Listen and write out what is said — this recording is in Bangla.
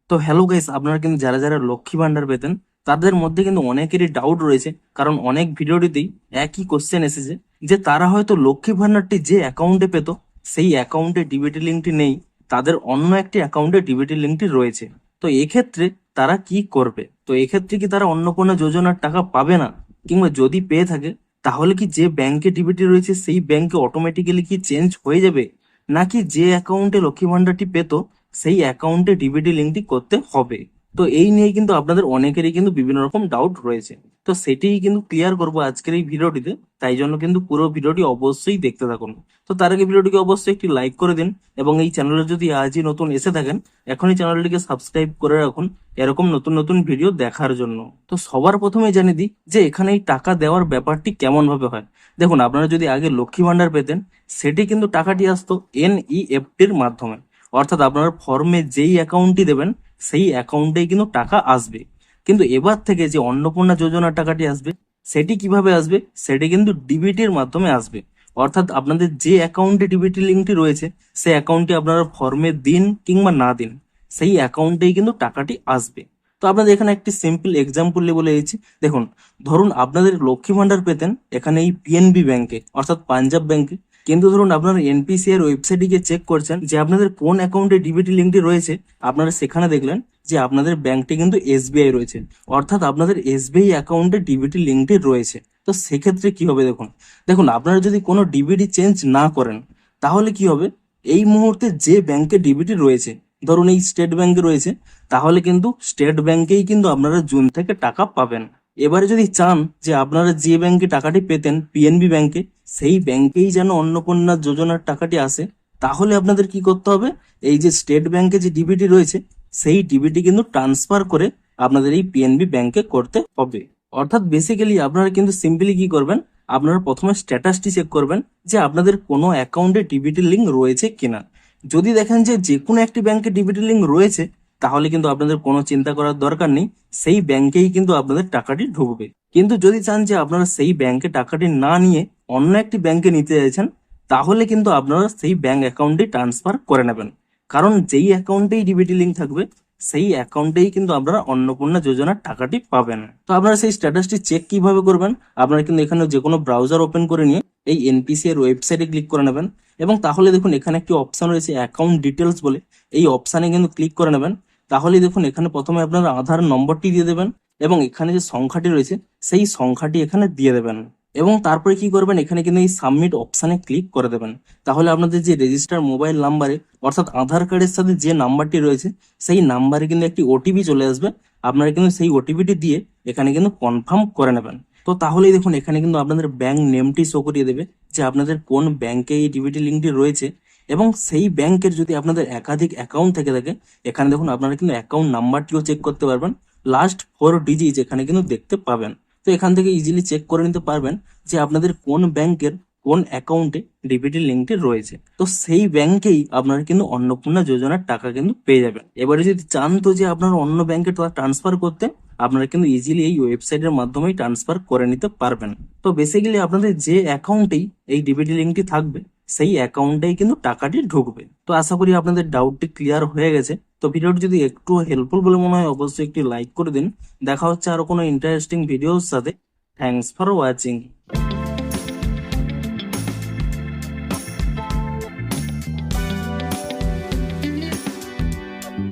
তো হ্যালো গাইস, আপনারা কিন্তু যারা যারা লক্ষ্মী ভান্ডার পেতেন তাদের মধ্যে কিন্তু অনেকেরই ডাউট রয়েছে, কারণ অনেক ভিডিওটিতেই একই কোশ্চেন এসেছে যে তারা হয়তো লক্ষ্মী ভান্ডারটি যে অ্যাকাউন্টে পেত সেই অ্যাকাউন্টে ডিবিটি লিঙ্কটি নেই, তাদের অন্য একটি অ্যাকাউন্টে ডিবিটি লিঙ্কটি রয়েছে। তো এক্ষেত্রে তারা কি করবে? তো এক্ষেত্রে কি তারা অন্নপূর্ণা যোজনার টাকা পাবে না, কিংবা যদি পেয়ে থাকে তাহলে কি যে ব্যাংকে ডিবিটি রয়েছে সেই ব্যাংকে অটোমেটিক্যালি কি চেঞ্জ হয়ে যাবে, নাকি যে অ্যাকাউন্টে লক্ষ্মী ভান্ডারটি পেত সেই অ্যাকাউন্টে ডিবিটি লিঙ্কটি করতে হবে? তো এই নিয়ে কিন্তু আপনাদের অনেকেরই কিন্তু বিভিন্ন রকম ডাউট রয়েছে। তো সেটিই কিন্তু ক্লিয়ার করবো আজকের এই ভিডিওটিতে, তাই জন্য কিন্তু পুরো ভিডিওটি অবশ্যই দেখতে থাকুন। তো তার আগে ভিডিওটিকে অবশ্যই একটি লাইক করে দিন, এবং এই চ্যানেলে যদি আজই নতুন এসে থাকেন এখনই চ্যানেলটিকে সাবস্ক্রাইব করে রাখুন এরকম নতুন নতুন ভিডিও দেখার জন্য। তো সবার প্রথমে জানিয়ে দিই যে এখানে এই টাকা দেওয়ার ব্যাপারটি কেমন ভাবে হয়। দেখুন, আপনারা যদি আগে লক্ষ্মী ভান্ডার পেতেন সেটি কিন্তু টাকাটি আসতো এনইএফটির মাধ্যমে, অর্থাৎ আপনার ফর্মে যেই অ্যাকাউন্টটি দেবেন সেই অ্যাকাউন্টেই কিন্তু টাকা আসবে। কিন্তু এবার থেকে যে অন্নপূর্ণা যোজনার টাকাটি আসবে সেটি কিভাবে আসবে, সেটি কিন্তু ডিবিটির মাধ্যমে আসবে। অর্থাৎ আপনাদের যে অ্যাকাউন্টে ডিবিটি লিঙ্কটি রয়েছে সেই অ্যাকাউন্টে আপনারা ফর্মে দিন কিংবা না দিন সেই অ্যাকাউন্টেই কিন্তু টাকাটি আসবে। তো আপনাদের এখানে একটি সিম্পল এক্সাম্পল বলে দিচ্ছি। দেখুন, ধরুন আপনাদের লক্ষ্মী ভান্ডার পেতেন এখানে এই পিএনবি ব্যাংকে অর্থাৎ পাঞ্জাব ব্যাংকে, কিন্তু ধরুন আপনারা এনপিসিআই এর ওয়েবসাইটে গিয়ে চেক করছেন যে আপনাদের কোন অ্যাকাউন্টে ডিবিটি লিঙ্কটি রয়েছে, আপনারা সেখানে দেখলেন যে আপনাদের ব্যাংকটি কিন্তু এসবিআই রয়েছে, অর্থাৎ আপনাদের এসবিআই অ্যাকাউন্টে ডিবিটি লিঙ্কটি রয়েছে। তো সেক্ষেত্রে কি হবে? দেখুন দেখুন আপনারা যদি কোনো ডিবিটি চেঞ্জ না করেন তাহলে কি হবে, এই মুহূর্তে যে ব্যাংকে ডিবিটি রয়েছে, ধরুন এই স্টেট ব্যাংকে রয়েছে, তাহলে কিন্তু স্টেট ব্যাংকেই কিন্তু আপনারা জুন থেকে টাকা পাবেন। এবারে যদি চান যে আপনারা যে ব্যাংকে টাকাটি পেতেন পিএনবি ব্যাংকে, সেই ব্যাংকেই যেন অন্নপূর্ণা যোজনার টাকাটি আসে, তাহলে আপনাদের কি করতে হবে, এই যে স্টেট ব্যাংকে যে ডিবিটি রয়েছে সেই ডিবিটি কিন্তু ট্রান্সফার করে আপনাদের এই পিএনবি ব্যাংকে করতে হবে। অর্থাৎ বেসিক্যালি আপনারা কিন্তু সিম্পলি কি করবেন, আপনারা প্রথমে স্ট্যাটাসটি চেক করবেন যে আপনাদের কোনো অ্যাকাউন্টে ডিবিটি লিঙ্ক রয়েছে কিনা। যদি দেখেন যে যে কোনো একটি ব্যাংকে ডিবিটি লিঙ্ক রয়েছে তাহলে কিন্তু আপনাদের কোনো চিন্তা করার দরকার নেই, সেই ব্যাংকেই কিন্তু আপনাদের টাকাটি ঢুকবে। কিন্তু যদি চান যে আপনারা সেই ব্যাংকে টাকাটি না নিয়ে অন্য একটি ব্যাংকে নিতে চাইছেন, তাহলে কিন্তু আপনারা সেই ব্যাংক অ্যাকাউন্টে ট্রান্সফার করে নেবেন, কারণ যেই অ্যাকাউন্টেই ডিবিটি লিঙ্ক থাকবে সেই অ্যাকাউন্টেই কিন্তু আপনারা অন্নপূর্ণা যোজনার টাকাটি পাবেন। তো আপনারা সেই স্ট্যাটাসটি চেক কিভাবে করবেন, আপনারা কিন্তু এখানে যে কোনো ব্রাউজার ওপেন করে নিয়ে এই এনপিসি এর ওয়েবসাইটে ক্লিক করে নেবেন, এবং তাহলে দেখুন এখানে একটি অপশন রয়েছে অ্যাকাউন্ট ডিটেলস বলে, এই অপশানে কিন্তু ক্লিক করে নেবেন। তাহলে দেখুন এখানে প্রথমে আপনার আধার নম্বরটি দিয়ে দেবেন, এবং এখানে যে সংখ্যাটি রয়েছে সেই সংখ্যাটি এখানে দিয়ে দেবেন, এবং তারপরে কি করবেন, এখানে কিন্তু এই সাবমিট অপশানে ক্লিক করে দেবেন। তাহলে আপনাদের যে রেজিস্টার মোবাইল নাম্বারে অর্থাৎ আধার কার্ডের সাথে যে নাম্বারটি রয়েছে সেই নাম্বারে কিন্তু একটি ওটিপি চলে আসবে, আপনারা কিন্তু সেই ওটিপিটি দিয়ে এখানে কিন্তু কনফার্ম করে নেবেন। তো তাহলেই দেখুন এখানে কিন্তু আপনাদের ব্যাংক নেমটি শো করিয়ে দেবে যে আপনাদের কোন ব্যাংকে এই ডিবিটি লিঙ্কটি রয়েছে, এবং সেই ব্যাংকের যদি আপনাদের একাধিক অ্যাকাউন্ট থেকে থাকে এখানে দেখুন আপনারা কিন্তু অ্যাকাউন্ট নাম্বারটিও চেক করতে পারবেন, লাস্ট 4 ডিজিট এখানে কিন্তু দেখতে পাবেন। তো এখান থেকে ইজিলি চেক করে নিতে পারবেন যে আপনাদের কোন ব্যাংকের কোন অ্যাকাউন্টে ডিবিটি লিঙ্কটি রয়েছে। তো সেই ব্যাংকেই আপনারা কিন্তু অন্নপূর্ণা যোজনার টাকা কিন্তু পেয়ে যাবেন। এবারে যদি চান তো যে আপনারা অন্য ব্যাংকে ট্রান্সফার করতে, আপনারা কিন্তু ইজিলি এই ওয়েবসাইটের মাধ্যমেই ট্রান্সফার করে নিতে পারবেন। তো বেসিক্যালি আপনাদের যে অ্যাকাউন্টেই এই ডিবিটি লিঙ্কটি থাকবে সেই অ্যাকাউন্টেই কিন্তু টাকাটি ঢুকবে। তো আশা করি আপনাদের ডাউটটি ক্লিয়ার হয়ে গেছে। তো ভিডিওটি যদি একটু হেল্পফুল বলে মনে হয় অবশ্যই একটি লাইক করে দিন। দেখা হচ্ছে আরো কোনো ইন্টারেস্টিং ভিডিওর সাথে। Thanks for watching.